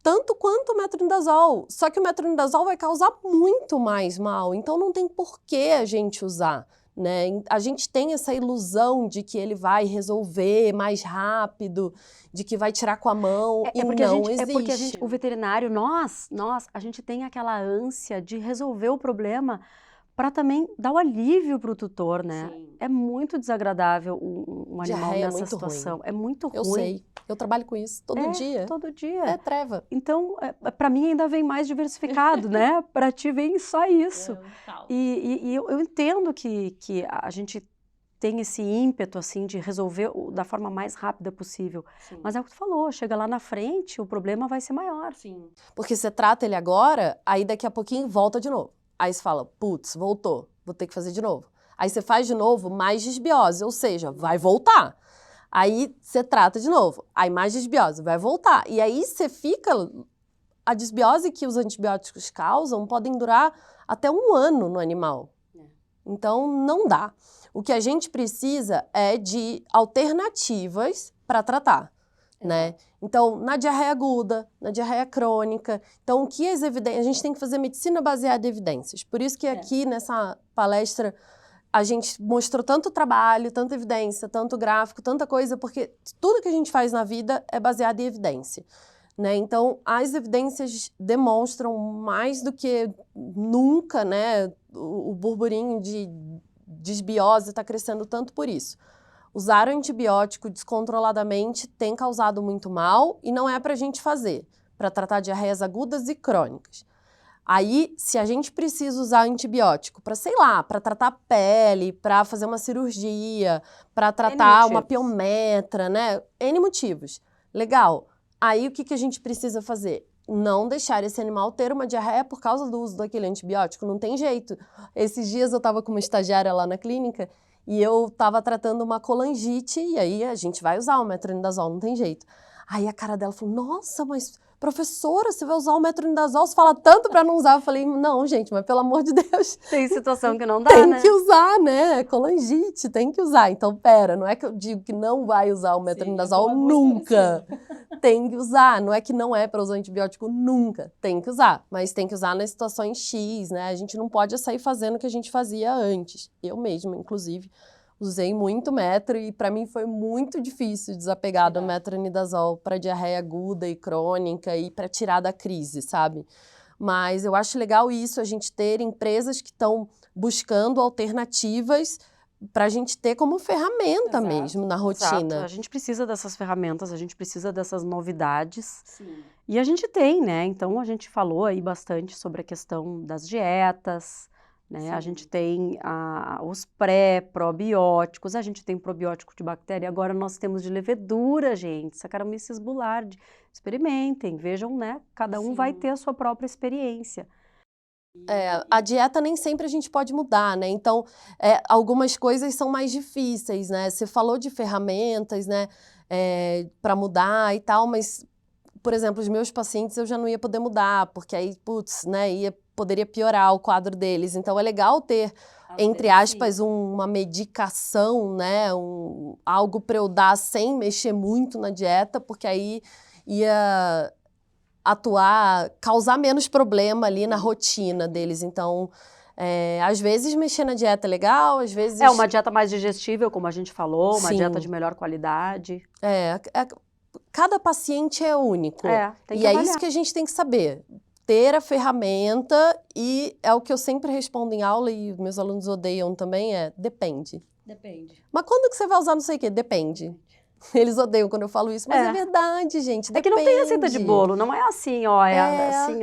D: tanto quanto o metronidazol, só que o metronidazol vai causar muito mais mal, então não tem por que a gente usar, né? A gente tem essa ilusão de que ele vai resolver mais rápido, de que vai tirar com a mão, e não existe.
C: É porque o veterinário, a gente tem aquela ânsia de resolver o problema para também dar o alívio para o tutor, né?
D: Sim.
C: É muito desagradável um animal
D: Diarreia
C: nessa
D: muito
C: situação.
D: ruim.
C: É muito ruim.
D: Eu sei, eu trabalho com isso todo dia.
C: Todo dia.
D: É treva.
C: Então, para mim ainda vem mais diversificado, né? Para ti vem só isso. E eu entendo que a gente tem esse ímpeto, assim, de resolver da forma mais rápida possível.
D: Sim.
C: Mas é o que tu falou, chega lá na frente, o problema vai ser maior.
D: Sim. Porque você trata ele agora, aí daqui a pouquinho volta de novo. Aí você fala, putz, voltou, vou ter que fazer de novo. Aí você faz de novo mais disbiose, ou seja, vai voltar. Aí você trata de novo, aí mais disbiose, vai voltar. E aí você fica... A disbiose que os antibióticos causam podem durar até 1 ano no animal. Então, não dá. O que a gente precisa é de alternativas para tratar, né? Então, na diarreia aguda, na diarreia crônica. Então, o que as evidências... A gente tem que fazer medicina baseada em evidências. Por isso que aqui, nessa palestra, a gente mostrou tanto trabalho, tanta evidência, tanto gráfico, tanta coisa, porque tudo que a gente faz na vida é baseado em evidência, né? Então, as evidências demonstram mais do que nunca, né? O burburinho de disbiose está crescendo tanto por isso. Usar antibiótico descontroladamente tem causado muito mal e não é para a gente fazer, para tratar diarreias agudas e crônicas. Aí, se a gente precisa usar antibiótico para, sei lá, para tratar a pele, para fazer uma cirurgia, para tratar uma piometra, né? N motivos. Legal. Aí, o que a gente precisa fazer? Não deixar esse animal ter uma diarreia por causa do uso daquele antibiótico. Não tem jeito. Esses dias eu estava com uma estagiária lá na clínica e eu estava tratando uma colangite e aí a gente vai usar o metronidazol, não tem jeito. Aí a cara dela falou, nossa, mas professora, você vai usar o metronidazol? Você fala tanto para não usar. Eu falei, não, gente, mas pelo amor de Deus.
C: Tem situação que não dá,
D: tem
C: né?
D: Tem que usar, né? Colangite, tem que usar. Então, pera, não é que eu digo que não vai usar o metronidazol nunca. Tem que usar, não é que não é para usar antibiótico nunca. Tem que usar, mas tem que usar nas situações X, né? A gente não pode sair fazendo o que a gente fazia antes. Eu mesma, inclusive, usei muito metro e para mim foi muito difícil desapegar do metronidazol para diarreia aguda e crônica e para tirar da crise, sabe? Mas eu acho legal isso, a gente ter empresas que estão buscando alternativas para a gente ter como ferramenta mesmo na rotina.
C: Exato. A gente precisa dessas ferramentas, a gente precisa dessas novidades. Sim. E a gente tem, né? Então a gente falou aí bastante sobre a questão das dietas, né? A gente tem os pré-probióticos, a gente tem probiótico de bactéria, agora nós temos de levedura, gente, Saccharomyces boulardii. Experimentem, vejam, né? Cada um vai ter a sua própria experiência.
D: A dieta nem sempre a gente pode mudar, né? Então, algumas coisas são mais difíceis, né? Você falou de ferramentas, né? Para mudar e tal, mas, por exemplo, os meus pacientes eu já não ia poder mudar, porque aí, putz, né? Poderia piorar o quadro deles. Então, é legal ter, entre aspas, uma medicação, né? Algo para eu dar sem mexer muito na dieta, porque aí ia causar menos problema ali na rotina deles. Então, às vezes mexer na dieta é legal, às vezes...
C: uma dieta mais digestível, como a gente falou, uma dieta de melhor qualidade.
D: Cada paciente é único.
C: Tem que
D: e
C: avaliar.
D: É isso que a gente tem que saber. Ter a ferramenta e é o que eu sempre respondo em aula e meus alunos odeiam também, depende.
E: Depende.
D: Mas quando que você vai usar não sei o quê? Depende. Eles odeiam quando eu falo isso, mas é verdade, gente, depende.
C: É que não tem receita de bolo, não é assim, ó,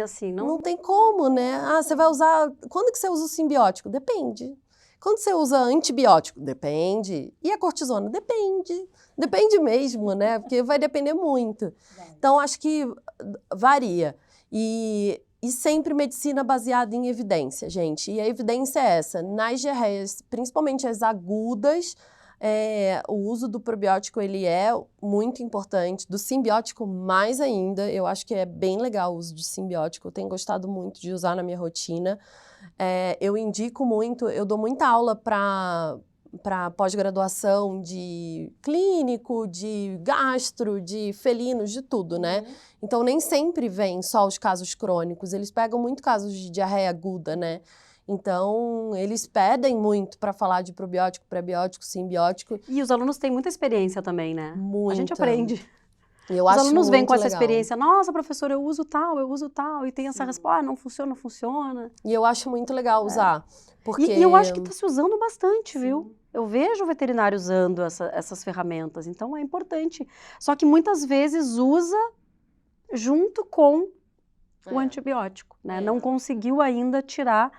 C: assim.
D: Não tem como, né? Você vai usar... Quando que você usa o simbiótico? Depende. Quando você usa antibiótico? Depende. E a cortisona? Depende. Depende mesmo, né? Porque vai depender muito. Então, acho que varia. E sempre medicina baseada em evidência, gente. E a evidência é essa. Nas diarreias, principalmente as agudas, o uso do probiótico ele é muito importante, do simbiótico mais ainda. Eu acho que é bem legal o uso de simbiótico, eu tenho gostado muito de usar na minha rotina. Eu indico muito, eu dou muita aula para pós-graduação de clínico, de gastro, de felinos, de tudo, né? Então nem sempre vem só os casos crônicos, eles pegam muito casos de diarreia aguda, né? Então, eles pedem muito para falar de probiótico, prebiótico, simbiótico.
C: E os alunos têm muita experiência também, né?
D: Muita.
C: A gente aprende.
D: Eu
C: os
D: acho
C: alunos vêm com essa
D: legal.
C: experiência. Nossa, professora, eu uso tal, e tem essa resposta, não funciona.
D: E eu acho muito legal usar. Porque...
C: E eu acho que está se usando bastante, viu? Eu vejo o veterinário usando essas ferramentas, então é importante. Só que muitas vezes usa junto com o antibiótico, né? Não conseguiu ainda tirar...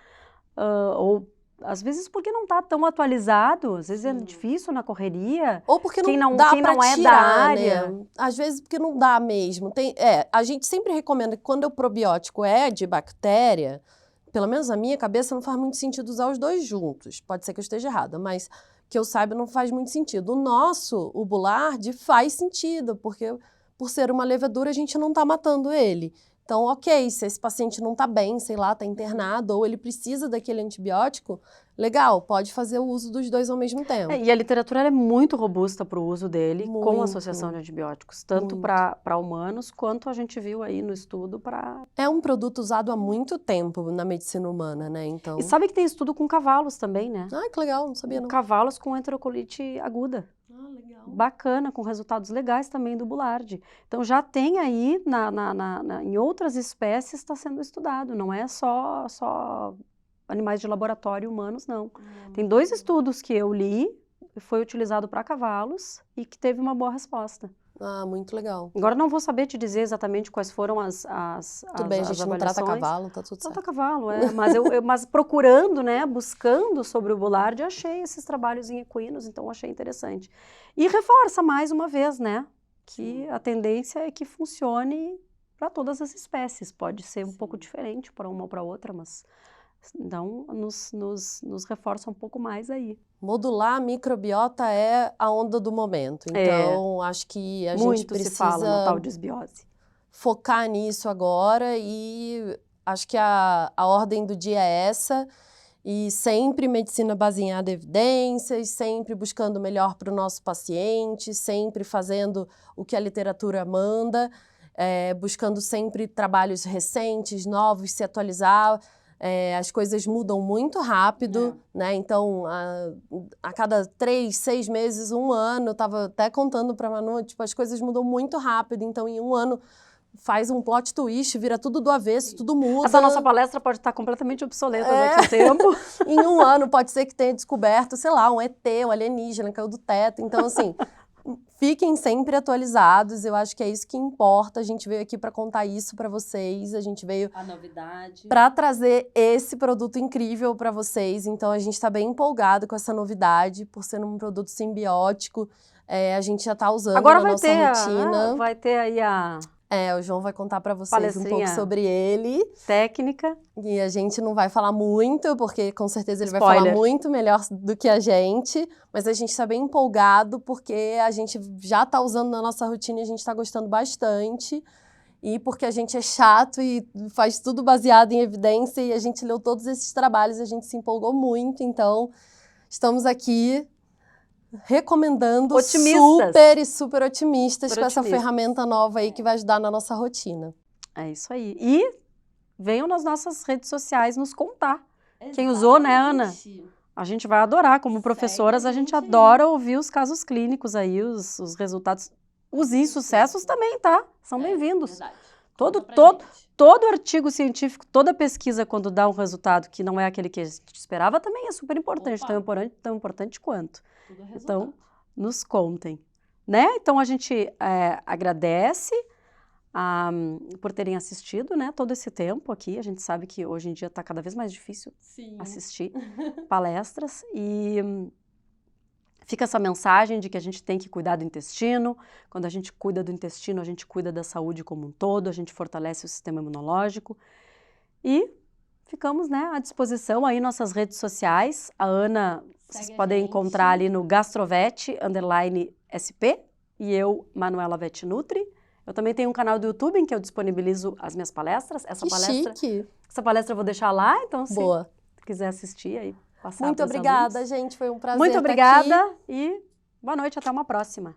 C: ou às vezes porque não está tão atualizado, às vezes é difícil na correria.
D: Ou porque
C: quem
D: não dá
C: quem
D: pra
C: não é
D: tirar,
C: da área.
D: né? Às vezes porque não dá mesmo. A gente sempre recomenda que quando o probiótico é de bactéria, pelo menos a minha cabeça não faz muito sentido usar os dois juntos. Pode ser que eu esteja errada, mas que eu saiba não faz muito sentido. O Boulardii faz sentido, porque por ser uma levedura a gente não está matando ele. Então, ok, se esse paciente não está bem, sei lá, está internado, ou ele precisa daquele antibiótico, legal, pode fazer o uso dos dois ao mesmo tempo.
C: E a literatura é muito robusta para o uso dele com a associação de antibióticos, tanto para humanos, quanto a gente viu aí no estudo para...
D: É um produto usado há muito tempo na medicina humana, né? Então...
C: E sabe que tem estudo com cavalos também, né?
D: Ah, que legal, não sabia não.
C: Cavalos com enterocolite aguda.
D: Ah, legal.
C: Bacana, com resultados legais também do Boulardii. Então já tem aí, em outras espécies está sendo estudado, não é só animais de laboratório humanos, não. Tem 2 estudos que eu li, foi utilizado para cavalos e que teve uma boa resposta.
D: Ah, muito legal.
C: Agora não vou saber te dizer exatamente quais foram as
D: Tudo bem, a gente não trata cavalo, tá tudo certo.
C: Trata cavalo, mas procurando, né, buscando sobre o Boulardii, achei esses trabalhos em equinos, então achei interessante. E reforça mais uma vez, né, que a tendência é que funcione para todas as espécies. Pode ser um pouco diferente para uma ou para outra, mas então nos reforça um pouco mais aí.
D: Modular a microbiota é a onda do momento. Então, acho que a gente precisa
C: se fala na tal desbiose.
D: Focar nisso agora e acho que a ordem do dia é essa. E sempre medicina baseada em evidências, sempre buscando o melhor para o nosso paciente, sempre fazendo o que a literatura manda, buscando sempre trabalhos recentes, novos, se atualizar. as coisas mudam muito rápido, né? Então, a cada 3, 6 meses, 1 ano, eu estava até contando para a Manu, tipo, as coisas mudam muito rápido. Então, em 1 ano, faz um plot twist, vira tudo do avesso, tudo muda.
C: Essa nossa palestra pode estar completamente obsoleta daqui a tempo.
D: Em 1 ano, pode ser que tenha descoberto, sei lá, um ET, um alienígena, caiu do teto. Então, assim, fiquem sempre atualizados. Eu acho que é isso que importa. A gente veio aqui para contar isso para vocês. A gente veio
C: A novidade.
D: para trazer esse produto incrível para vocês. Então, a gente está bem empolgado com essa novidade, por ser um produto simbiótico. A gente já está usando
C: Agora
D: na nossa rotina.
C: Vai ter aí a
D: O João vai contar para vocês um pouco
C: palestrinha
D: sobre ele.
C: técnica.
D: E a gente não vai falar muito, porque com certeza ele vai
C: Spoiler.
D: falar muito melhor do que a gente. Mas a gente está bem empolgado, porque a gente já está usando na nossa rotina e a gente está gostando bastante. E porque a gente é chato e faz tudo baseado em evidência. E a gente leu todos esses trabalhos e a gente se empolgou muito. Então, estamos aqui recomendando, super otimistas com essa ferramenta nova aí que vai ajudar na nossa rotina.
C: É isso aí. E venham nas nossas redes sociais nos contar. Quem usou, né, Ana? A gente vai adorar. Como professoras, a gente adora ouvir os casos clínicos aí, os resultados. Os insucessos também, tá? São bem-vindos. Todo artigo científico, toda pesquisa, quando dá um resultado que não é aquele que a gente esperava, também é super importante. Tão importante quanto. Então, nos contem. Né? Então, a gente agradece por terem assistido, né, todo esse tempo aqui. A gente sabe que hoje em dia está cada vez mais difícil assistir palestras. E fica essa mensagem de que a gente tem que cuidar do intestino. Quando a gente cuida do intestino, a gente cuida da saúde como um todo, a gente fortalece o sistema imunológico. E ficamos, né, à disposição aí nas nossas redes sociais. A Ana, vocês podem encontrar ali no Gastrovete_SP e eu, Manuela Vetnutri. Eu também tenho um canal do YouTube em que eu disponibilizo as minhas palestras. Essa palestra eu vou deixar lá, então se quiser assistir aí, passar.
D: Muito obrigada, gente. Foi um prazer.
C: Muito obrigada e boa noite, até uma próxima.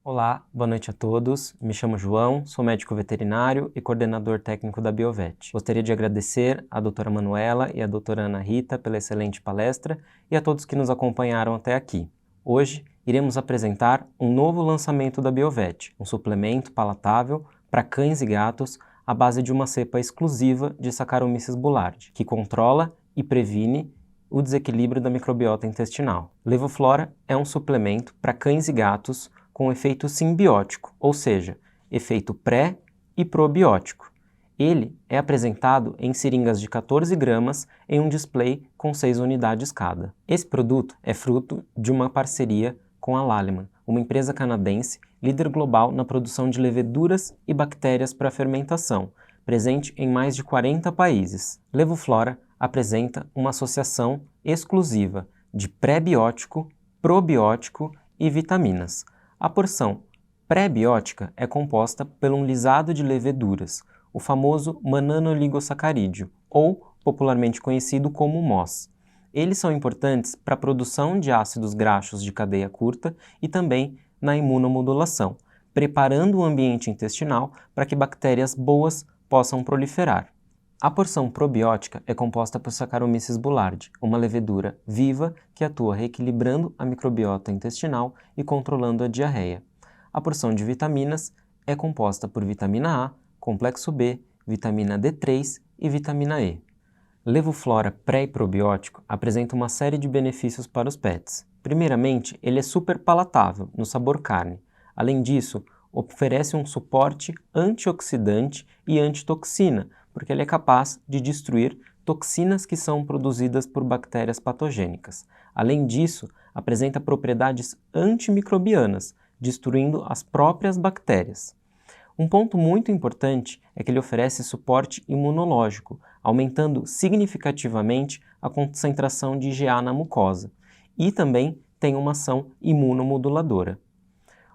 E: Olá, boa noite a todos. Me chamo João, sou médico veterinário e coordenador técnico da Biovet. Gostaria de agradecer à doutora Manuela e à doutora Ana Rita pela excelente palestra e a todos que nos acompanharam até aqui. Hoje, iremos apresentar um novo lançamento da Biovet, um suplemento palatável para cães e gatos à base de uma cepa exclusiva de Saccharomyces boulardii, que controla e previne o desequilíbrio da microbiota intestinal. Levoflora é um suplemento para cães e gatos com efeito simbiótico, ou seja, efeito pré e probiótico. Ele é apresentado em seringas de 14 gramas em um display com 6 unidades cada. Esse produto é fruto de uma parceria com a Lallemand, uma empresa canadense líder global na produção de leveduras e bactérias para fermentação, presente em mais de 40 países. Levoflora apresenta uma associação exclusiva de pré-biótico, probiótico e vitaminas. A porção pré-biótica é composta por um lisado de leveduras, o famoso mananoligosacarídeo, ou popularmente conhecido como MOS. Eles são importantes para a produção de ácidos graxos de cadeia curta e também na imunomodulação, preparando o ambiente intestinal para que bactérias boas possam proliferar. A porção probiótica é composta por Saccharomyces boulardii, uma levedura viva que atua reequilibrando a microbiota intestinal e controlando a diarreia. A porção de vitaminas é composta por vitamina A, complexo B, vitamina D3 e vitamina E. Levoflora pré e probiótico apresenta uma série de benefícios para os pets. Primeiramente, ele é super palatável no sabor carne. Além disso, oferece um suporte antioxidante e antitoxina, porque ele é capaz de destruir toxinas que são produzidas por bactérias patogênicas. Além disso, apresenta propriedades antimicrobianas, destruindo as próprias bactérias. Um ponto muito importante é que ele oferece suporte imunológico, aumentando significativamente a concentração de IgA na mucosa, e também tem uma ação imunomoduladora.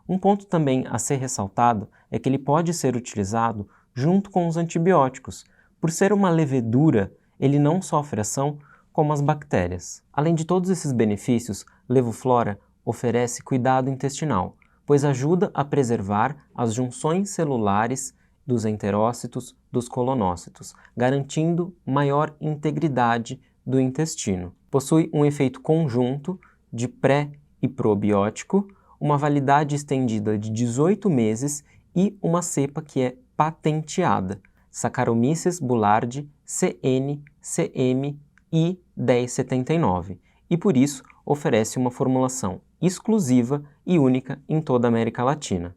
E: Um ponto também a ser ressaltado é que ele pode ser utilizado junto com os antibióticos. Por ser uma levedura, ele não sofre ação como as bactérias. Além de todos esses benefícios, Levoflora oferece cuidado intestinal, pois ajuda a preservar as junções celulares dos enterócitos, dos colonócitos, garantindo maior integridade do intestino. Possui um efeito conjunto de pré e probiótico, uma validade estendida de 18 meses e uma cepa que é patenteada, Saccharomyces boulardii CN-CM I1079, e por isso oferece uma formulação exclusiva e única em toda a América Latina.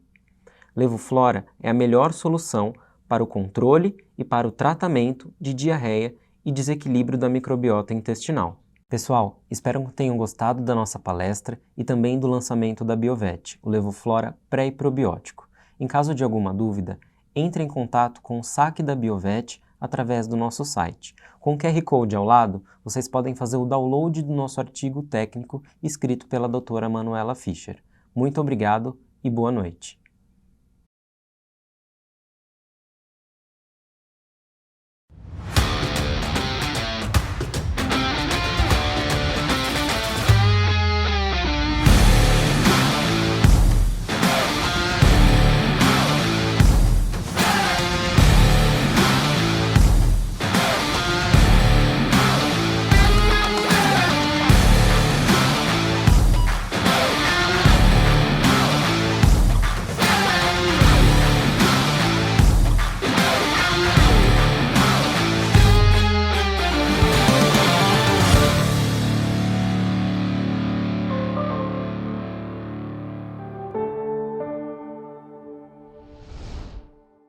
E: Levoflora é a melhor solução para o controle e para o tratamento de diarreia e desequilíbrio da microbiota intestinal. Pessoal, espero que tenham gostado da nossa palestra e também do lançamento da Biovet, o Levoflora pré e probiótico. Em caso de alguma dúvida, entre em contato com o saque da Biovet através do nosso site. Com o QR Code ao lado, vocês podem fazer o download do nosso artigo técnico escrito pela doutora Manuela Fischer. Muito obrigado e boa noite.